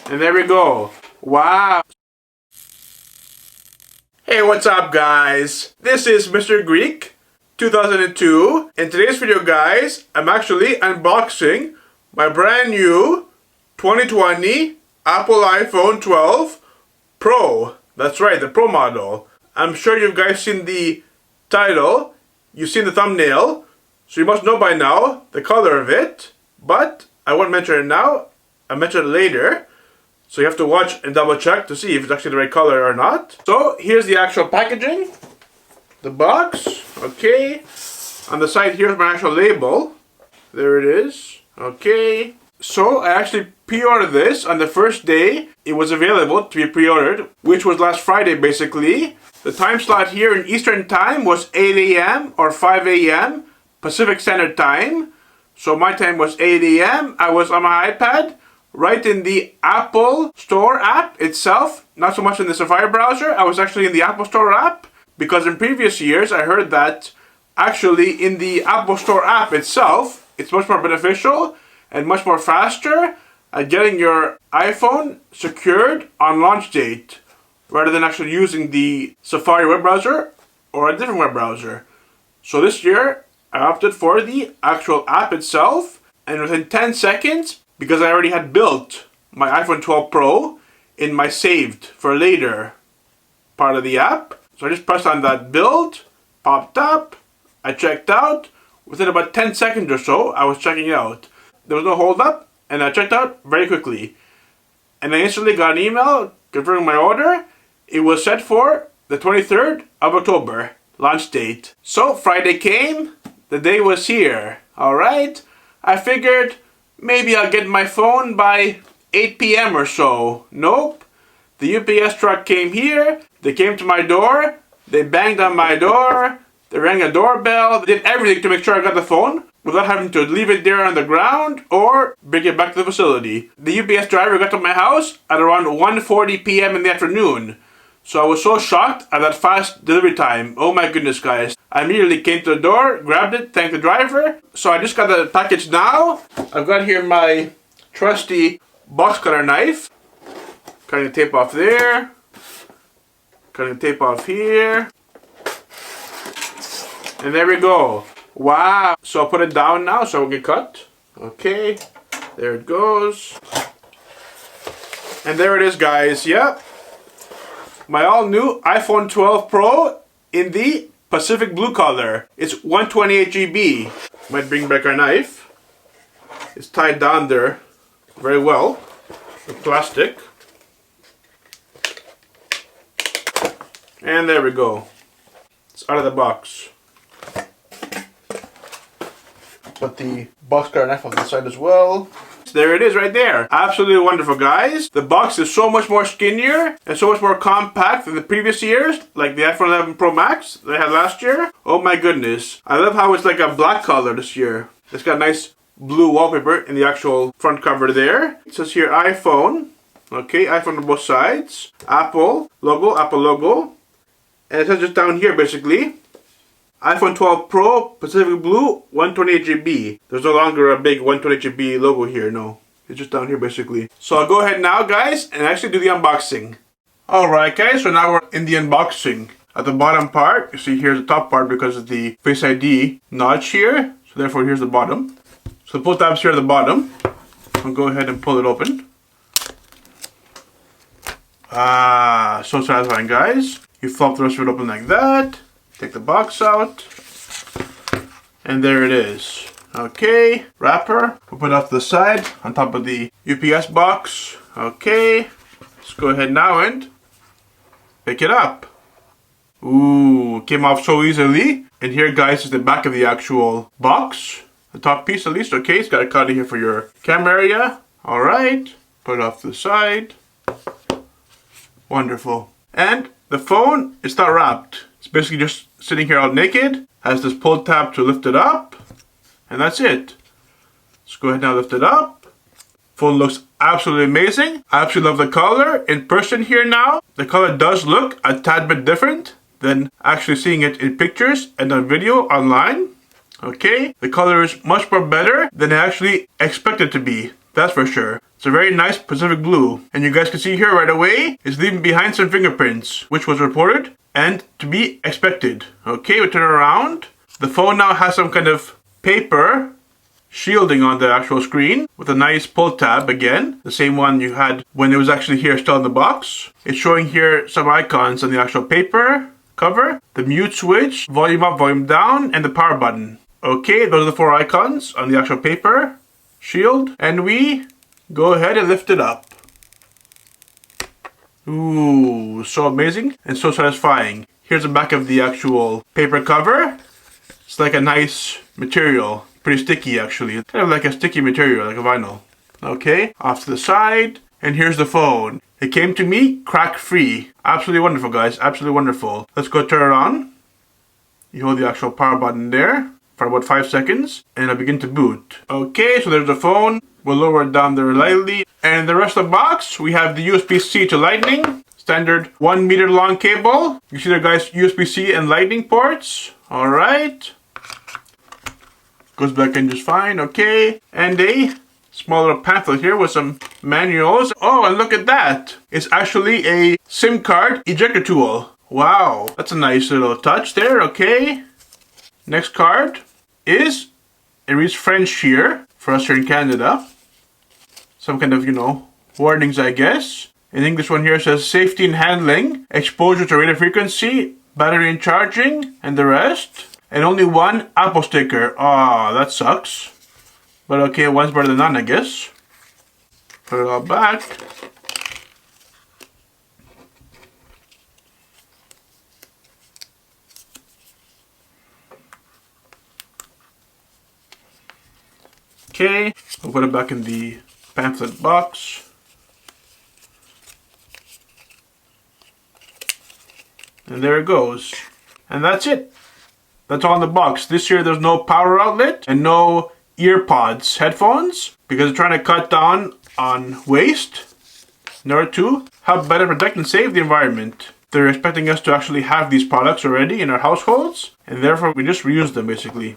And there we go. Wow. Hey, what's up guys? This is Mr. Greek 2002. In today's video guys, I'm actually unboxing my brand new 2020 Apple iPhone 12 Pro. That's right, the Pro model. I'm sure you guys seen the title, you've seen the thumbnail, so you must know by now the color of it, but I won't mention it now, I'll mention it later. So you have to watch and double check to see if it's actually the right color or not. So here's the actual packaging, the box, okay. On the side here's my actual label, there it is, okay. So I actually pre-ordered this on the first day it was available to be pre-ordered, which was last Friday basically. The time slot here in Eastern Time was 8 a.m. or 5 a.m. Pacific Standard Time. So my time was 8 a.m. I was on my iPad, right in the Apple Store app itself, not so much in the Safari browser. I was actually in the Apple Store app, because in previous years I heard that actually in the Apple Store app itself, it's much more beneficial and much more faster at getting your iPhone secured on launch date, rather than actually using the Safari web browser or a different web browser. So this year I opted for the actual app itself, and within 10 seconds, because I already had built my iPhone 12 Pro in my saved for later part of the app. So I just pressed on that build, popped up, I checked out. Within about 10 seconds or so, I was checking out. There was no hold up, and I checked out very quickly. And I instantly got an email confirming my order. It was set for the 23rd of October, launch date. So Friday came, the day was here. Alright, I figured maybe I'll get my phone by 8 p.m. or so. Nope. The UPS truck came here, they came to my door, they banged on my door, they rang a doorbell, they did everything to make sure I got the phone without having to leave it there on the ground or bring it back to the facility. The UPS driver got to my house at around 1:40 p.m. in the afternoon. So I was so shocked at that fast delivery time. Oh my goodness guys. I immediately came to the door, grabbed it, thanked the driver. So I just got the package now. I've got here my trusty box cutter knife. Cutting the tape off there. Cutting the tape off here. And there we go. Wow. So I'll put it down now so it can cut. Okay. There it goes. And there it is guys. Yep. My all new iPhone 12 Pro in the Pacific blue color. It's 128 GB. Might bring back our knife. It's tied down there very well with plastic. And there we go. It's out of the box. Put the box cutter knife on the side as well. There it is right there. Absolutely wonderful guys. The box is so much more skinnier and so much more compact than the previous years, like the iPhone 11 Pro Max that I had last year. Oh my goodness. I love how it's like a black color this year. It's got nice blue wallpaper in the actual front cover there. It says here iPhone. Okay, iPhone on both sides. Apple logo. And it says just down here basically, iPhone 12 Pro Pacific Blue 128 GB. There's no longer a big 128 GB logo here, no. It's just down here basically. So I'll go ahead now guys and actually do the unboxing. Alright guys, so now we're in the unboxing. At the bottom part, you see here's the top part because of the Face ID notch here. So therefore here's the bottom. So the pull tab's here at the bottom. I'll go ahead and pull it open. Ah, so satisfying guys. You flop the rest of it open like that. Take the box out, and there it is. Okay, wrapper, we'll put it off to the side on top of the UPS box. Okay, let's go ahead now and pick it up. Ooh, came off so easily. And here guys is the back of the actual box, the top piece at least. Okay, it's got a cutout here for your camera area. Alright, put it off to the side. Wonderful. And the phone is not wrapped. It's basically just sitting here all naked. Has this pull tab to lift it up. And that's it. Let's go ahead now, lift it up. Phone looks absolutely amazing. I absolutely love the color. In person here now, the color does look a tad bit different than actually seeing it in pictures and on video online. Okay, the color is much more better than I actually expected it to be. That's for sure. It's a very nice Pacific blue. And you guys can see here right away, it's leaving behind some fingerprints, which was reported and to be expected. Okay, we turn it around. The phone now has some kind of paper shielding on the actual screen with a nice pull tab again, the same one you had when it was actually here still in the box. It's showing here some icons on the actual paper cover, the mute switch, volume up, volume down, and the power button. Okay, those are the 4 icons on the actual paper shield, and we go ahead and lift it up. Ooh, so amazing and so satisfying. Here's the back of the actual paper cover. It's like a nice material. Pretty sticky actually. Kind of like a sticky material, like a vinyl. Okay, off to the side. And here's the phone. It came to me crack free. Absolutely wonderful, guys. Absolutely wonderful. Let's go turn it on. You hold the actual power button there for about 5 seconds and it'll begin to boot. Okay, so there's the phone. We'll lower it down there lightly. And in the rest of the box, we have the USB-C to Lightning. Standard 1 meter long cable. You see there, guys, USB-C and Lightning ports. Alright. Goes back in just fine, okay. And a small little pamphlet here with some manuals. Oh, and look at that. It's actually a SIM card ejector tool. Wow, that's a nice little touch there, okay. Next card is, it reads French here, for us here in Canada. Some kind of, warnings, I guess. In English one here says safety and handling, exposure to radio frequency, battery and charging, and the rest. And only 1 Apple sticker. Ah, that sucks. But okay, one's better than none, I guess. Put it all back. Okay, I'll put it back in the pamphlet box. And there it goes. And that's it. That's all in the box. This year there's no power outlet and no earpods, headphones, because they're trying to cut down on waste in order to help better protect and save the environment. They're expecting us to actually have these products already in our households, and therefore we just reuse them basically.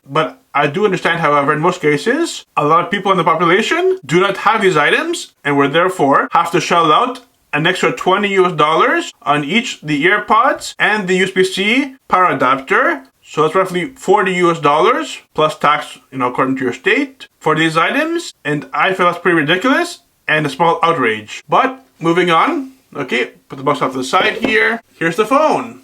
But I do understand, however, in most cases, a lot of people in the population do not have these items and will therefore have to shell out an extra $20 on each the earpods and the USB-C power adapter. So that's roughly $40 plus tax, according to your state for these items. And I feel that's pretty ridiculous and a small outrage. But moving on. Okay, put the box off to the side here. Here's the phone.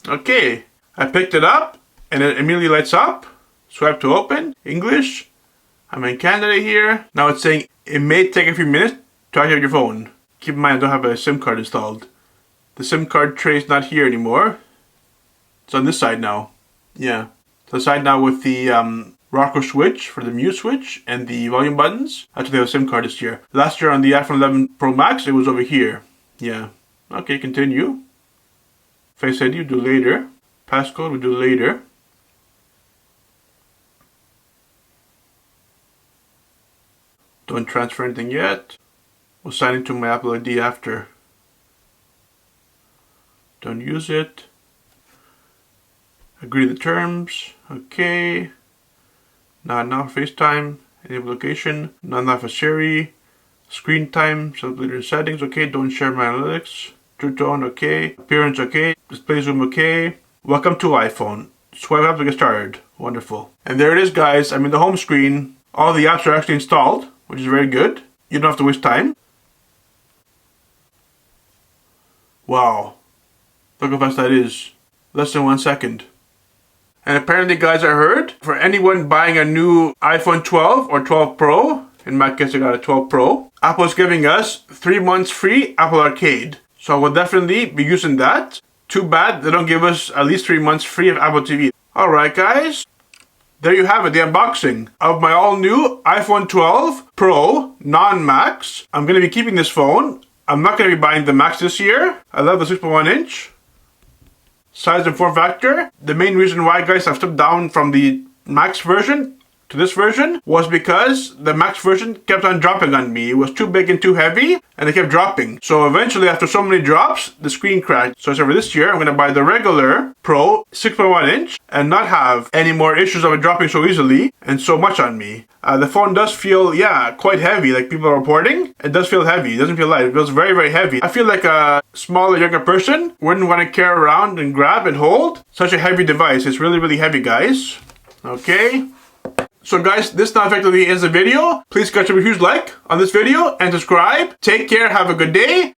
Okay, I picked it up and it immediately lights up. Swipe to open. English. I'm in Canada here. Now it's saying it may take a few minutes to activate your phone. Keep in mind, I don't have a SIM card installed. The SIM card tray is not here anymore. It's on this side now. Yeah. So the side now with the rocker switch for the mute switch and the volume buttons. Actually, I have a SIM card this year. Last year on the iPhone 11 Pro Max, it was over here. Yeah. Okay, continue. Face ID, we do later. Passcode, we do later. Don't transfer anything yet. We'll sign into my Apple ID after. Don't use it. Agree to the terms. Okay. Not now for FaceTime. Enable location. Not now for Siri. Screen time. Set later settings. Okay. Don't share my analytics. True tone. Okay. Appearance. Okay. Display zoom. Okay. Welcome to iPhone. Swipe up to get started. Wonderful. And there it is, guys. I'm in the home screen. All the apps are actually installed, which is very good. You don't have to waste time. Wow. Look how fast that is. Less than 1 second. And apparently, guys, I heard for anyone buying a new iPhone 12 or 12 Pro, in my case I got a 12 Pro, Apple's giving us 3 months free Apple Arcade. So I will definitely be using that. Too bad they don't give us at least 3 months free of Apple TV. Alright, guys. There you have it, the unboxing of my all new iPhone 12 Pro non-Max. I'm going to be keeping this phone. I'm not going to be buying the Max this year. I love the 6.1 inch. Size and form factor. The main reason why, guys, I've stepped down from the Max version to this version was because the Max version kept on dropping on me. It was too big and too heavy, and it kept dropping. So eventually, after so many drops, the screen crashed. So I said, for this year, I'm going to buy the regular Pro 6.1 inch and not have any more issues of it dropping so easily and so much on me. The phone does feel, quite heavy, like people are reporting. It does feel heavy. It doesn't feel light. It feels very, very heavy. I feel like a smaller, younger person wouldn't want to carry around and grab and hold such a heavy device. It's really, really heavy, guys. Okay. So guys, this now effectively ends the video. Please catch a huge like on this video and subscribe. Take care. Have a good day.